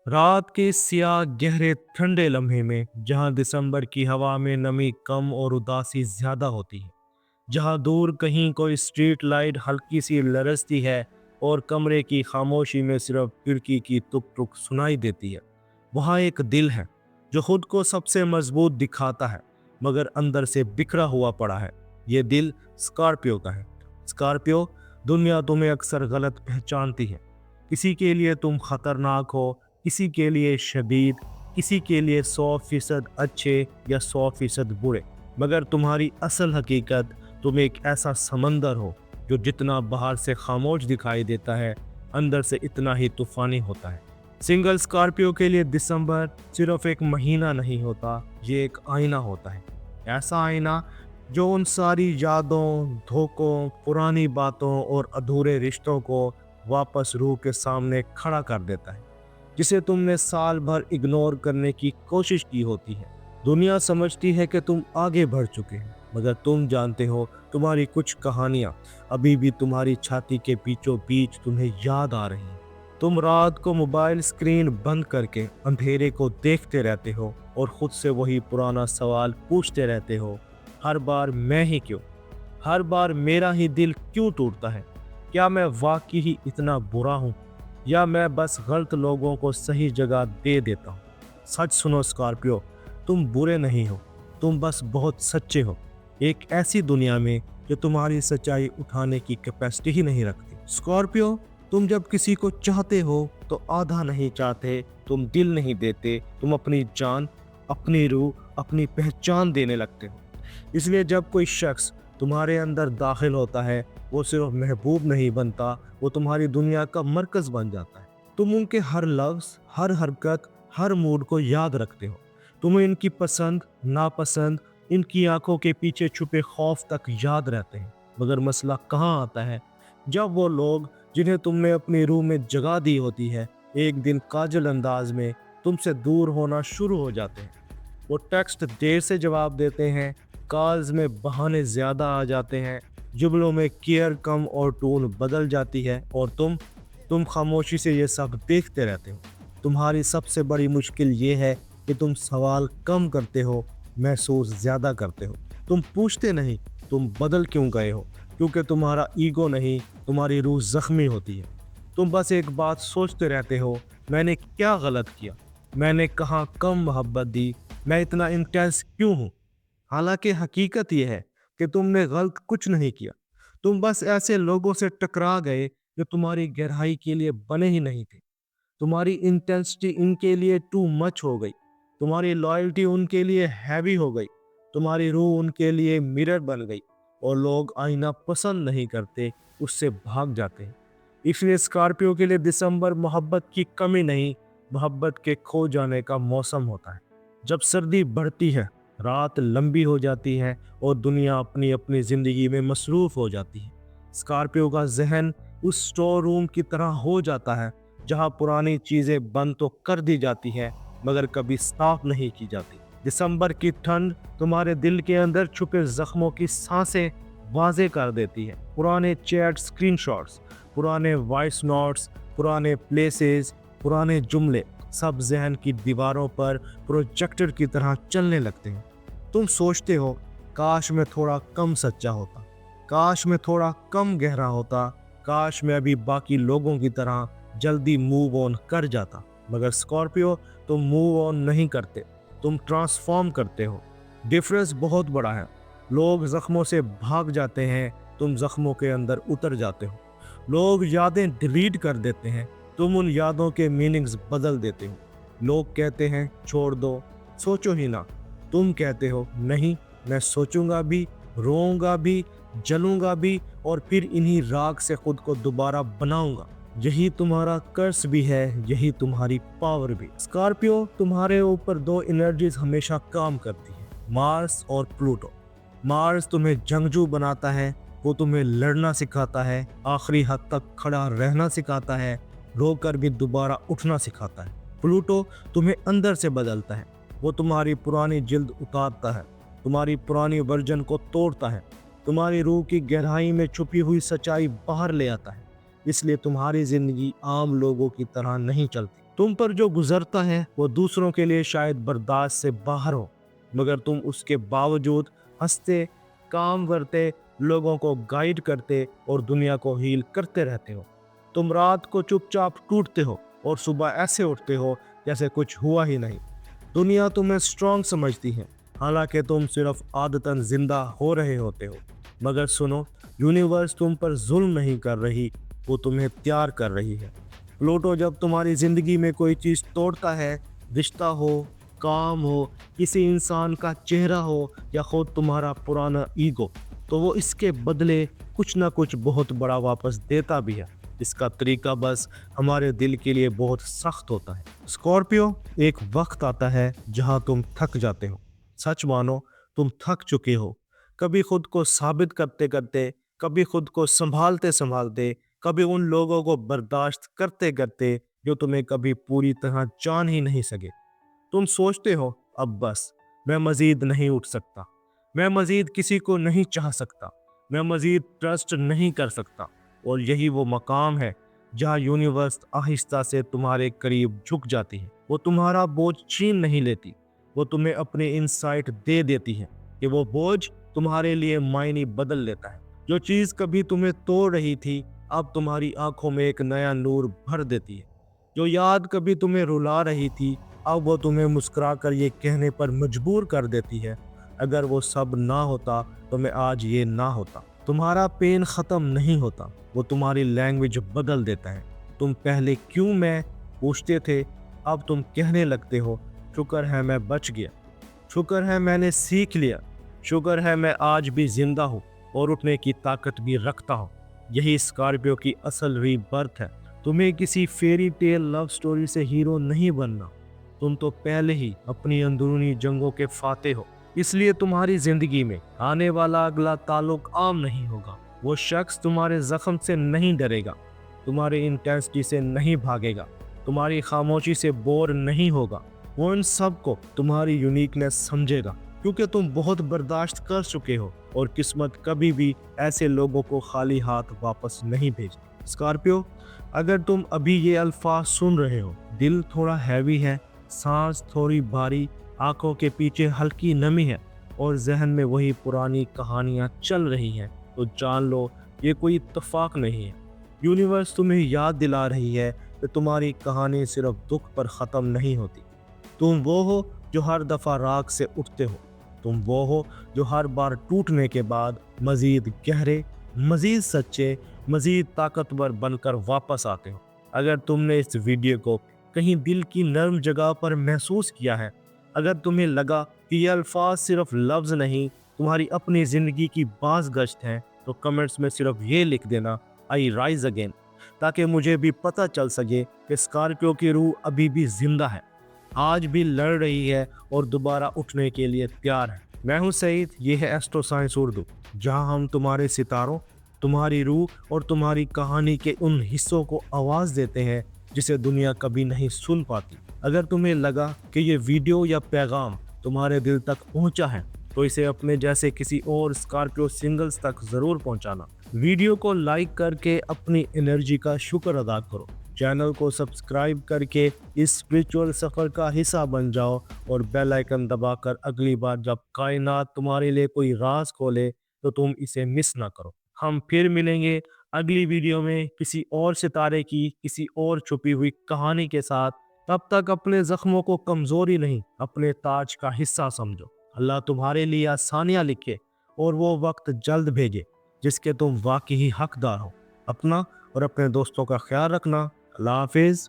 रात के सियाह गहरे ठंडे लम्हे में जहां दिसंबर की हवा में नमी कम और उदासी ज्यादा होती है, जहां दूर कहीं कोई स्ट्रीट लाइट हल्की सी लरसती है और कमरे की खामोशी में सिर्फ खिड़की की तुक तुक सुनाई देती है, वहां एक दिल है जो खुद को सबसे मजबूत दिखाता है मगर अंदर से बिखरा हुआ पड़ा है। ये दिल स्कॉर्पियो का है। स्कॉर्पियो, दुनिया तुम्हें अक्सर गलत पहचानती है। किसी के लिए तुम खतरनाक हो, किसी के लिए शदीद, किसी के लिए 100% अच्छे या 100% बुरे, मगर तुम्हारी असल हकीकत तुम एक ऐसा समंदर हो जो जितना बाहर से खामोश दिखाई देता है, अंदर से इतना ही तूफानी होता है। सिंगल स्कॉर्पियो के लिए दिसंबर सिर्फ एक महीना नहीं होता, ये एक आईना होता है। ऐसा आईना जो उन सारी यादों, धोखों, पुरानी बातों और अधूरे रिश्तों को वापस रूह के सामने खड़ा कर देता है, जिसे तुमने साल भर इग्नोर करने की कोशिश की होती है। दुनिया समझती है कि तुम आगे बढ़ चुके हो, मगर तुम जानते हो तुम्हारी कुछ कहानियां अभी भी तुम्हारी छाती के बीचों बीच तुम्हें याद आ रही हैं। तुम रात को मोबाइल स्क्रीन बंद करके अंधेरे को देखते रहते हो और खुद से वही पुराना सवाल पूछते रहते हो, हर बार मैं ही क्यों? हर बार मेरा ही दिल क्यों टूटता है? क्या मैं वाकई ही इतना बुरा हूँ, या मैं बस गलत लोगों को सही जगह दे देता हूँ? सच सुनो स्कॉर्पियो, तुम बुरे नहीं हो, तुम बस बहुत सच्चे हो। एक ऐसी दुनिया में जो तुम्हारी सच्चाई उठाने की कैपेसिटी ही नहीं रखती। स्कॉर्पियो, तुम जब किसी को चाहते हो तो आधा नहीं चाहते, तुम दिल नहीं देते, तुम अपनी जान, अपनी रूह, अपनी पहचान देने लगते हो। इसलिए जब कोई शख्स तुम्हारे अंदर दाखिल होता है, वो सिर्फ महबूब नहीं बनता, वो तुम्हारी दुनिया का मरकज बन जाता है। तुम उनके हर लफ्ज़, हर हरकत, हर मूड को याद रखते हो। तुम्हें इनकी पसंद, नापसंद, इनकी आंखों के पीछे छुपे खौफ तक याद रहते हैं। मगर मसला कहाँ आता है? जब वो लोग जिन्हें तुमने अपनी रूह में जगह दी होती है, एक दिन काजल अंदाज में तुमसे दूर होना शुरू हो जाते हैं। वो टेक्स्ट देर से जवाब देते हैं, कॉल्स में बहाने ज़्यादा आ जाते हैं, जुमलों में केयर कम और टोन बदल जाती है, और तुम खामोशी से ये सब देखते रहते हो। तुम्हारी सबसे बड़ी मुश्किल ये है कि तुम सवाल कम करते हो, महसूस ज़्यादा करते हो। तुम पूछते नहीं तुम बदल क्यों गए हो, क्योंकि तुम्हारा ईगो नहीं, तुम्हारी रूह ज़ख्मी होती है। तुम बस एक बात सोचते रहते हो, मैंने क्या गलत किया, मैंने कहाँ कम मोहब्बत दी, मैं इतना इंटेंस क्यों हूँ? हालांकि हकीकत यह है कि तुमने गलत कुछ नहीं किया। तुम बस ऐसे लोगों से टकरा गए जो तुम्हारी गहराई के लिए बने ही नहीं थे। तुम्हारी इंटेंसिटी इनके लिए टू मच हो गई, तुम्हारी लॉयल्टी उनके लिए हैवी हो गई, तुम्हारी रूह उनके लिए मिरर बन गई, और लोग आईना पसंद नहीं करते, उससे भाग जाते हैं। इसलिए स्कॉर्पियो के लिए दिसंबर मोहब्बत की कमी नहीं, मोहब्बत के खो जाने का मौसम होता है। जब सर्दी बढ़ती है, रात लंबी हो जाती है और दुनिया अपनी अपनी ज़िंदगी में मसरूफ़ हो जाती है, स्कॉर्पियो का जहन उस स्टोर रूम की तरह हो जाता है जहां पुरानी चीज़ें बंद तो कर दी जाती हैं मगर कभी साफ नहीं की जाती। दिसंबर की ठंड तुम्हारे दिल के अंदर छुपे जख्मों की सांसें वाज़े कर देती है। पुराने चैट स्क्रीनशॉट्स, पुराने वॉइस नोट्स, पुराने प्लेसेस, पुराने जुमले सब जहन की दीवारों पर प्रोजेक्टर की तरह चलने लगते हैं। तुम सोचते हो, काश मैं थोड़ा कम सच्चा होता, काश मैं थोड़ा कम गहरा होता, काश मैं अभी बाकी लोगों की तरह जल्दी मूव ऑन कर जाता। मगर स्कॉर्पियो, तुम मूव ऑन नहीं करते, तुम ट्रांसफॉर्म करते हो। डिफरेंस बहुत बड़ा है। लोग जख्मों से भाग जाते हैं, तुम जख्मों के अंदर उतर जाते हो। लोग यादें डिलीट कर देते हैं, तुम उन यादों के मीनिंग्स बदल देते हो। लोग कहते हैं छोड़ दो, सोचो ही ना, तुम कहते हो नहीं, मैं सोचूंगा भी, रोऊंगा भी, जलूंगा भी, और फिर इन्हीं राग से खुद को दोबारा बनाऊंगा। यही तुम्हारा कर्स भी है, यही तुम्हारी पावर भी। स्कॉर्पियो, तुम्हारे ऊपर दो एनर्जीज हमेशा काम करती है, मार्स और प्लूटो। मार्स तुम्हें जंगजू बनाता है, वो तुम्हें लड़ना सिखाता है, आखिरी हद तक खड़ा रहना सिखाता है, रोकर भी दोबारा उठना सिखाता है। प्लूटो तुम्हें अंदर से बदलता है, वो तुम्हारी पुरानी जिल्द उतारता है, तुम्हारी पुरानी वर्जन को तोड़ता है, तुम्हारी रूह की गहराई में छुपी हुई सच्चाई बाहर ले आता है। इसलिए तुम्हारी जिंदगी आम लोगों की तरह नहीं चलती। तुम पर जो गुजरता है वो दूसरों के लिए शायद बर्दाश्त से बाहर हो, मगर तुम उसके बावजूद हंसते, काम करते, लोगों को गाइड करते और दुनिया को हील करते रहते हो। तुम रात को चुपचाप टूटते हो और सुबह ऐसे उठते हो जैसे कुछ हुआ ही नहीं। दुनिया तुम्हें स्ट्रांग समझती है, हालांकि तुम सिर्फ आदतन जिंदा हो रहे होते हो। मगर सुनो, यूनिवर्स तुम पर जुल्म नहीं कर रही, वो तुम्हें तैयार कर रही है। प्लूटो जब तुम्हारी जिंदगी में कोई चीज़ तोड़ता है, रिश्ता हो, काम हो, किसी इंसान का चेहरा हो या खुद तुम्हारा पुराना ईगो, तो वो इसके बदले कुछ ना कुछ बहुत बड़ा वापस देता भी है। इसका तरीका बस हमारे दिल के लिए बहुत सख्त होता है। स्कॉर्पियो, एक वक्त आता है जहां तुम थक जाते हो। सच मानो, तुम थक चुके हो, कभी खुद को साबित करते करते, कभी खुद को संभालते संभालते, कभी उन लोगों को बर्दाश्त करते करते जो तुम्हें कभी पूरी तरह जान ही नहीं सके। तुम सोचते हो, अब बस, मैं मजीद नहीं उठ सकता, मैं मजीद किसी को नहीं चाह सकता, मैं मजीद ट्रस्ट नहीं कर सकता। और यही वो मकाम है जहाँ यूनिवर्स आहिस्ता से तुम्हारे करीब झुक जाती है। वो तुम्हारा बोझ छीन नहीं लेती, वो तुम्हें अपने इंसाइट दे देती है कि वो बोझ तुम्हारे लिए मायने बदल लेता है। जो चीज़ कभी तुम्हें तोड़ रही थी, अब तुम्हारी आंखों में एक नया नूर भर देती है। जो याद कभी तुम्हें रुला रही थी, अब वो तुम्हें मुस्कुरा कर ये कहने पर मजबूर कर देती है, अगर वो सब ना होता तो मैं आज ये ना होता। तुम्हारा पेन ख़त्म नहीं होता, वो तुम्हारी लैंग्वेज बदल देता है। तुम पहले क्यों मैं पूछते थे, अब तुम कहने लगते हो, शुक्र है मैं बच गया, शुक्र है मैंने सीख लिया, शुक्र है मैं आज भी जिंदा हूँ और उठने की ताकत भी रखता हूँ। यही स्कॉर्पियो की असल रीबर्थ है। तुम्हें किसी फेरी टेल लव स्टोरी से हीरो नहीं बनना, तुम तो पहले ही अपनी अंदरूनी जंगों के फाते हो। इसलिए तुम्हारी जिंदगी में आने वाला अगला ताल्लुक आम नहीं होगा। वो शख्स तुम्हारे जख्म से नहीं डरेगा, तुम्हारी इंटेंसिटी से नहीं भागेगा, तुम्हारी खामोशी से बोर नहीं होगा। वो इन सब को तुम्हारी यूनिकनेस समझेगा, क्योंकि तुम बहुत बर्दाश्त कर चुके हो और किस्मत कभी भी ऐसे लोगों को खाली हाथ वापस नहीं भेजती। स्कॉर्पियो, अगर तुम अभी ये अल्फाज सुन रहे हो, दिल थोड़ा हैवी है, सांस थोड़ी भारी, आंखों के पीछे हल्की नमी है और जहन में वही पुरानी कहानियां चल रही हैं, तो जान लो ये कोई इत्तेफाक नहीं है। यूनिवर्स तुम्हें याद दिला रही है कि तुम्हारी कहानी सिर्फ दुख पर ख़त्म नहीं होती। तुम वो हो जो हर दफ़ा राग से उठते हो, तुम वो हो जो हर बार टूटने के बाद मज़ीद गहरे, मज़ीद सच्चे, मज़ीद ताकतवर बनकर वापस आते हो। अगर तुमने इस वीडियो को कहीं दिल की नर्म जगह पर महसूस किया है, अगर तुम्हें लगा कि ये अल्फाज सिर्फ लफ्ज़ नहीं, तुम्हारी अपनी ज़िंदगी की बाज़ गश्त हैं, तो कमेंट्स में सिर्फ ये लिख देना, आई राइज अगेन, ताकि मुझे भी पता चल सके कि स्कॉर्पियो की रूह अभी भी जिंदा है, आज भी लड़ रही है और दोबारा उठने के लिए तैयार है। मैं हूं सईद, ये है एस्ट्रो साइंस उर्दू, जहां हम तुम्हारे सितारों, तुम्हारी रूह और तुम्हारी कहानी के उन हिस्सों को आवाज़ देते हैं जिसे दुनिया कभी नहीं सुन पाती। अगर तुम्हें लगा कि ये वीडियो या पैगाम तुम्हारे दिल तक पहुंचा है, तो इसे अपने जैसे किसी और स्कॉर्पियो सिंगल्स तक ज़रूर पहुंचाना। वीडियो को लाइक करके अपनी एनर्जी का शुक्र अदा करो, चैनल को सब्सक्राइब करके इस स्पिरिचुअल सफ़र का हिस्सा बन जाओ और बेल आइकन दबाकर अगली बार जब कायनात तुम्हारे लिए कोई राज खोले तो तुम इसे मिस ना करो। हम फिर मिलेंगे अगली वीडियो में किसी और सितारे की किसी और छुपी हुई कहानी के साथ। तब तक अपने जख्मों को कमजोरी नहीं, अपने ताज का हिस्सा समझो। अल्लाह तुम्हारे लिए आसानियां लिखे और वो वक्त जल्द भेजे जिसके तुम वाकई हकदार हो। अपना और अपने दोस्तों का ख्याल रखना। अल्लाह हाफिज।